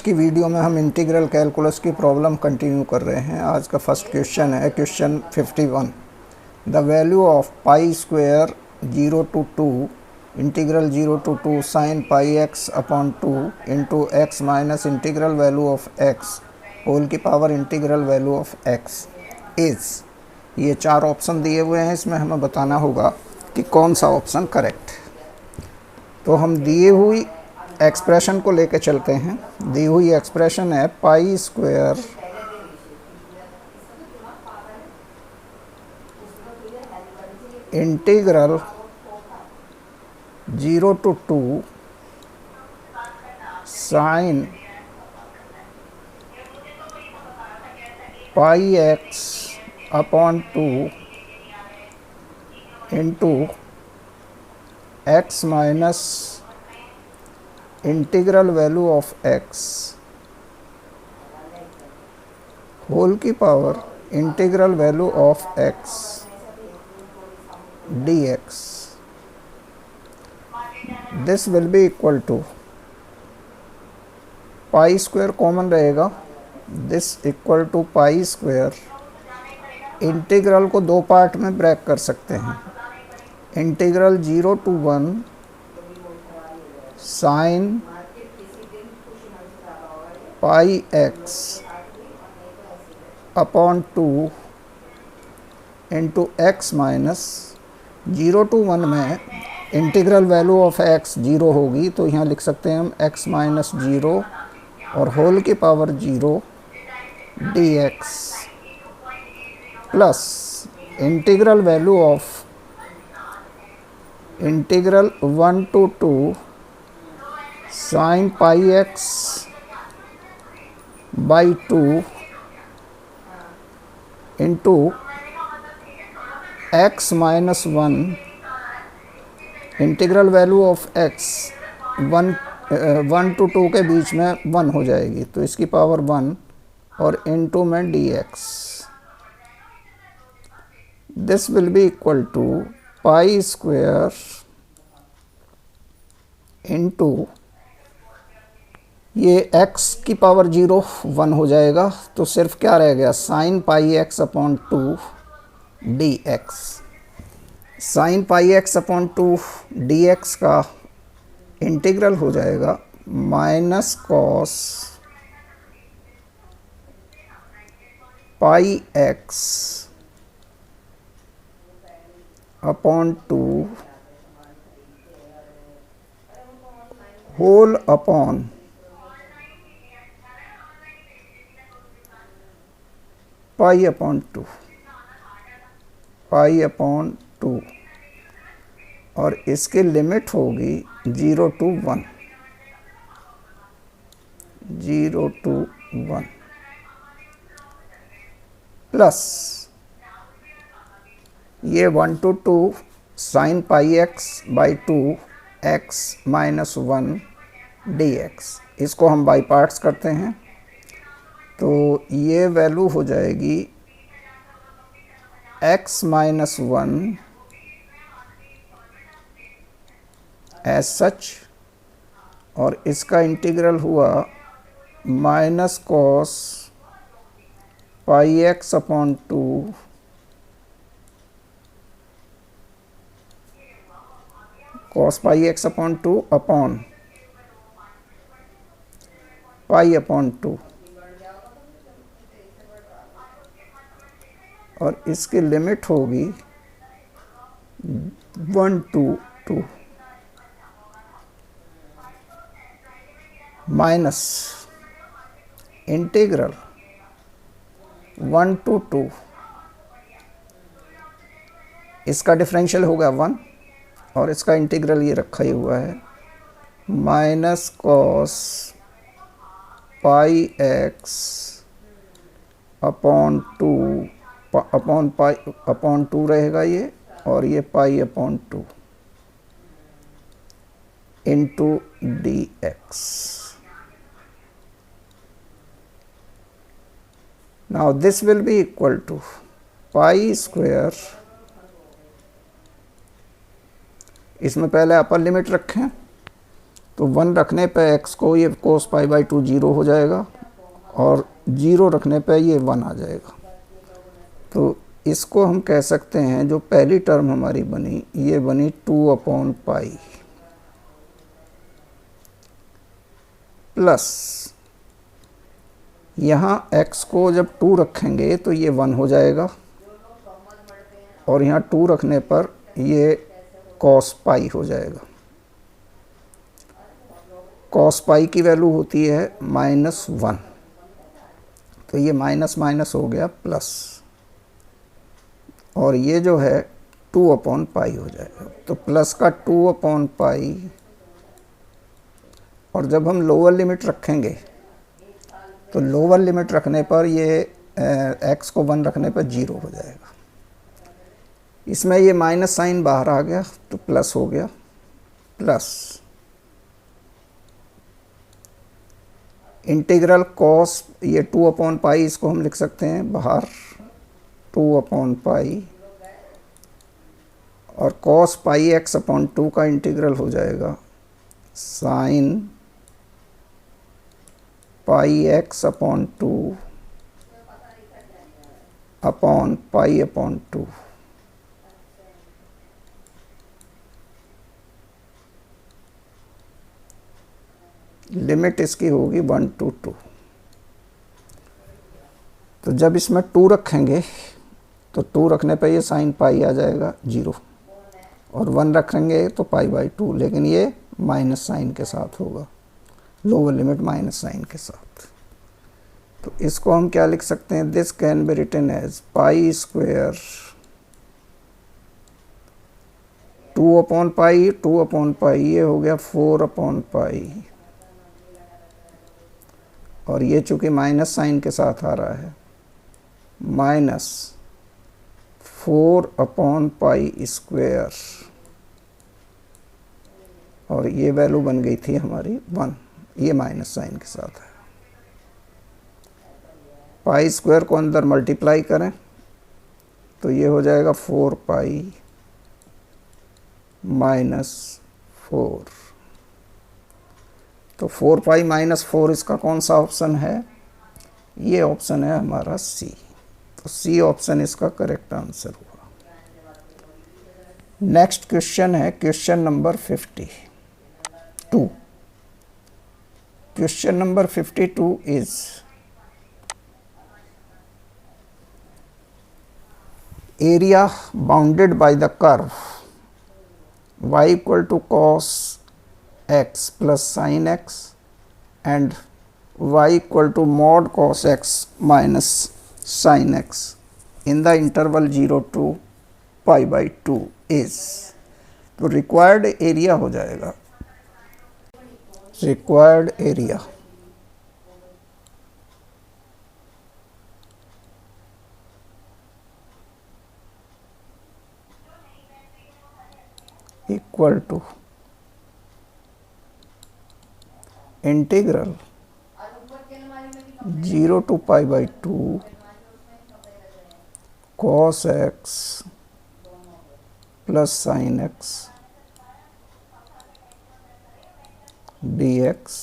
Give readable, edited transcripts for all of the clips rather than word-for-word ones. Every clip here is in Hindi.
की वीडियो में हम इंटीग्रल कैलकुलस की प्रॉब्लम कंटिन्यू कर रहे हैं। आज का फर्स्ट क्वेश्चन है question 51। The value of pi square 0 to 2 integral 0 to 2 sine pi x upon 2 into x minus integral value of x whole की power integral value of x is. ये चार ऑप्शन दिए हुए हैं, इसमें हमें बताना होगा कि कौन सा ऑप्शन करेक्ट है। तो हम दिए हुई एक्सप्रेशन को लेके चलते हैं। दी हुई एक्सप्रेशन है pi square integral 0 to 2 sine pi x upon 2 into x minus integral value of x whole की power integral value of x dx. This will be equal to pi square common रहेगा, this equal to pi square integral को दो पार्ट में ब्रेक कर सकते हैं। Integral 0 to 1 sine pi x upon 2 into x minus 0 to 1 में इंटीग्रल वैल्यू ऑफ एक्स 0 होगी, तो यहाँ लिख सकते हैं हम एक्स माइनस 0 और होल की power 0 dx plus integral value of integral 1 to 2 sine pi x by 2 into x minus 1 integral value of x 1 to 2 के बीच में 1 हो जाएगी, तो इसकी पावर 1 और इनटू में dx। This will be equal to pi square into ये x की पावर 0 1 हो जाएगा, तो सिर्फ क्या रह गया sine pi x upon 2 dx। Sine pi x upon 2 dx का इंटीग्रल हो जाएगा minus cos pi x upon 2 whole upon pi upon 2 pi upon 2 और इसकी लिमिट होगी 0 to 1 0 to 1 प्लस ये 1 to 2 sine pi x by 2 x minus 1 dx। इसको हम बाई पार्ट्स करते हैं, तो ये वैल्यू हो जाएगी x माइनस 1 एज सच, और इसका इंटीग्रल हुआ minus cos pi x upon 2 cos pi x upon 2 upon pi upon 2 और इसकी लिमिट होगी 1 to 2 माइनस इंटीग्रल 1 to 2, इसका डिफरेंशियल होगा 1 और इसका इंटीग्रल ये रखा ही हुआ है minus cos pi x upon 2 upon pi upon 2 रहेगा ये, और ये pi upon 2 into dx। Now this will be equal to pi square, इसमें पहले अपर लिमिट रखें तो 1 रखने पे x को ये cos पाई बाई 2 0 हो जाएगा और 0 रखने पे ये 1 आ जाएगा। तो इसको हम कह सकते हैं, जो पहली टर्म हमारी बनी ये बनी 2/पाई प्लस यहाँ x को जब 2 रखेंगे तो ये 1 हो जाएगा और यहाँ 2 रखने पर ये cos पाई हो जाएगा। cos पाई की वैल्यू होती है -1, तो ये माइनस माइनस हो गया प्लस, और ये जो है 2/पाई हो जाएगा। तो प्लस का 2/पाई, और जब हम लोअर लिमिट रखेंगे तो लोअर लिमिट रखने पर ये x को 1 रखने पर 0 हो जाएगा। इसमें ये माइनस साइन बाहर आ गया तो प्लस हो गया, प्लस इंटीग्रल cos, ये 2/पाई इसको हम लिख सकते हैं बाहर 2/पाई, और cos पाई x/2 का इंटीग्रल हो जाएगा sine pi x/2 upon pi by two. Limit इसकी होगी 1 to 2। तो जब इसमें 2 रखेंगे तो 2 रखने पर ये साइन पाई आ जाएगा 0, और 1 रखेंगे तो पाई/2, लेकिन ये माइनस साइन के साथ होगा, लोअर लिमिट माइनस साइन के साथ। तो इसको हम क्या लिख सकते हैं, this can be written as pi square two by pi, ये हो गया 4/पाई, और ये चूंकि माइनस साइन के साथ आ रहा है माइनस 4/पाई स्क्वायर, और ये वैल्यू बन गई थी हमारी 1, ये माइनस साइन के साथ है। पाई स्क्वायर को अंदर मल्टीप्लाई करें तो ये हो जाएगा 4पाई -4। तो 4पाई -4 इसका कौन सा ऑप्शन है, ये ऑप्शन है हमारा सी। तो सी ऑप्शन इसका करेक्ट आंसर हुआ। नेक्स्ट क्वेश्चन है question number 52। Question number 52 is area bounded by the curve y equal to cos x plus sin x and y equal to mod cos x minus sin x in the interval 0 to pi/2 is, तो required area हो जाएगा, required area equal to integral 0 to pi/2 cos x plus sin x dx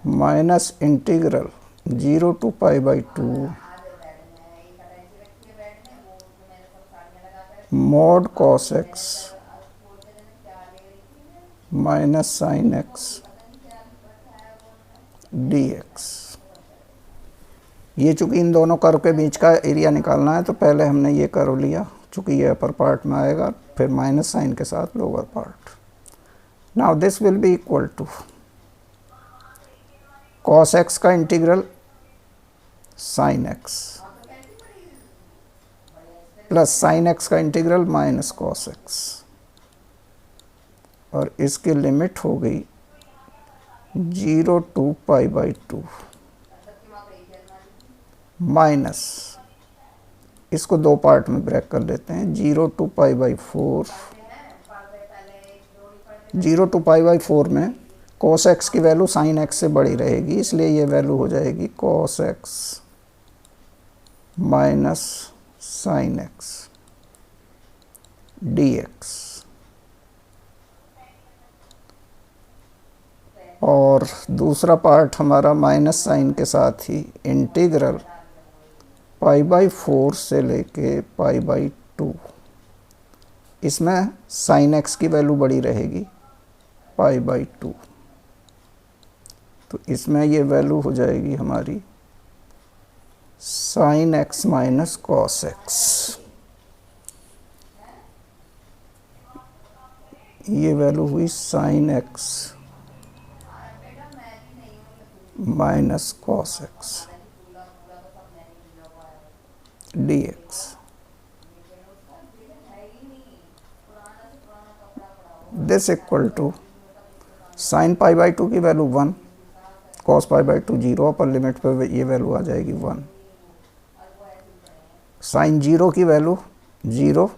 minus integral 0 to pi/2 mod cos x minus sin x dx। ये चूंकि इन दोनों कर्व के बीच का एरिया निकालना है तो पहले हमने ये कर्व लिया, चूंकि ये अपर पार्ट में आएगा, फिर माइनस साइन के साथ lower part. Now this will be equal to cos x का integral sin x plus sin x का इंटीग्रल माइनस cos x, और इसकी लिमिट हो गई 0 to pi/2 माइनस, इसको दो पार्ट में ब्रेक कर लेते हैं, 0 to pi/4। 0 to pi/4 में cos x की वैल्यू sin x से बड़ी रहेगी, इसलिए ये वैल्यू हो जाएगी cos x minus sin x dx। और दूसरा पार्ट हमारा माइनस साइन के साथ ही इंटीग्रल π/4 से लेके π/2। इसमें साइन एक्स की वैल्यू बड़ी रहेगी π/2, तो इसमें ये वैल्यू हो जाएगी हमारी sine x minus cos x. ये वैल्यू हुई sine x minus cos x dx। This equal to sine π/2 की वैल्यू 1, कॉस π/2 0, अपर लिमिट पर ये वैल्यू आ जाएगी 1। साइन 0 की वैल्यू 0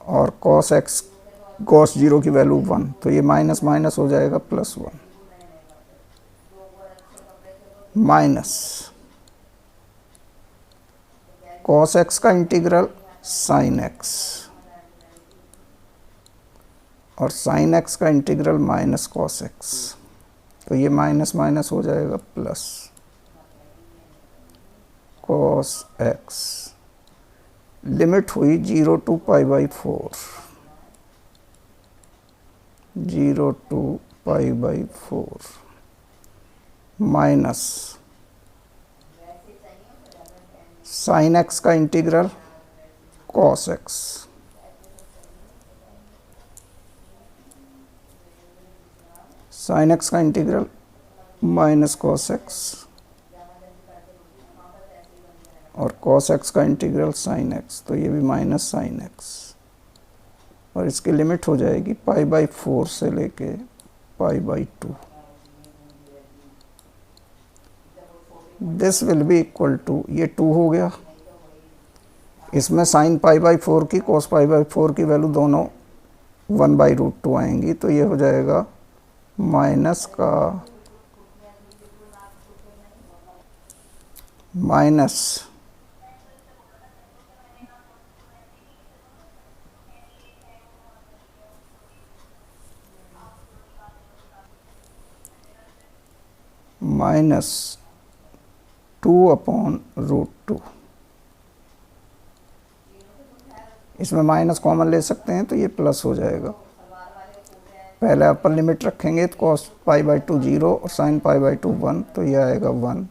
और कॉस 0 की वैल्यू 1, तो ये माइनस माइनस हो जाएगा +1 माइनस कॉस एक्स का इंटीग्रल साइन एक्स और साइन एक्स का इंटीग्रल माइनस कॉस एक्स, तो ये माइनस माइनस हो जाएगा प्लस कॉस एक्स। लिमिट हुई 0 to π/4, 0 to π/4 minus sine x का integral cos x, sine x का इंटीग्रल माइनस कॉस एक्स और कॉस एक्स का इंटीग्रल साइन एक्स, तो ये भी माइनस साइन एक्स, और इसकी लिमिट हो जाएगी π/4 से लेके π/2। This will be equal to, ये 2 हो गया, इसमें साइन π/4 की कॉस π/4 की वैल्यू दोनों 1/√2 आएंगी, तो ये हो जाएगा माइनस का माइनस माइनस 2/√2। इसमें माइनस कॉमन ले सकते हैं तो ये प्लस हो जाएगा। पहले अपर लिमिट रखेंगे तो कॉस π/2 0 और साइन π/2 1, तो ये आएगा 1,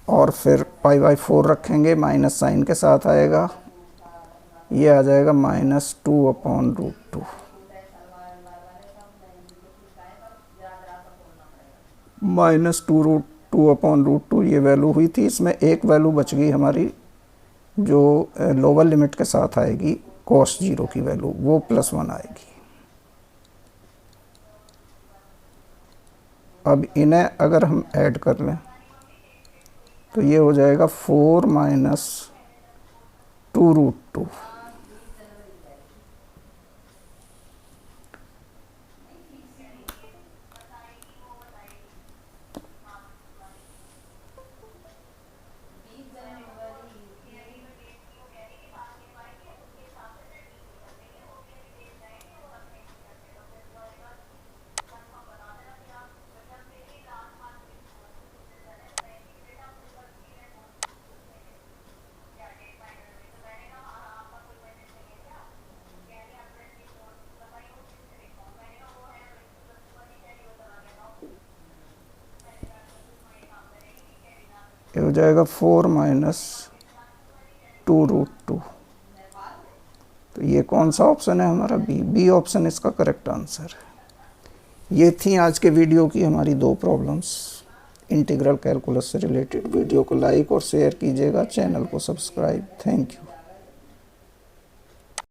और फिर π/4 रखेंगे माइनस साइन के साथ आएगा, ये आ जाएगा माइनस 2/√2 माइनस 2/√2। ये वैल्यू हुई थी, इसमें एक वैल्यू बच गई हमारी जो लोअर लिमिट के साथ आएगी कॉस 0 की वैल्यू, वो +1 आएगी। अब इन्हें अगर हम ऐड कर लें तो ये हो जाएगा 4 - 2√2। ये हो जाएगा 4 - 2√2। तो ये कौन सा ऑप्शन है हमारा? बी ऑप्शन इसका करेक्ट आंसर है। ये थी आज के वीडियो की हमारी 2 प्रॉब्लम्स इंटीग्रल कैलकुलस से रिलेटेड। वीडियो को लाइक और शेयर कीजिएगा, चैनल को सब्सक्राइब। Thank you.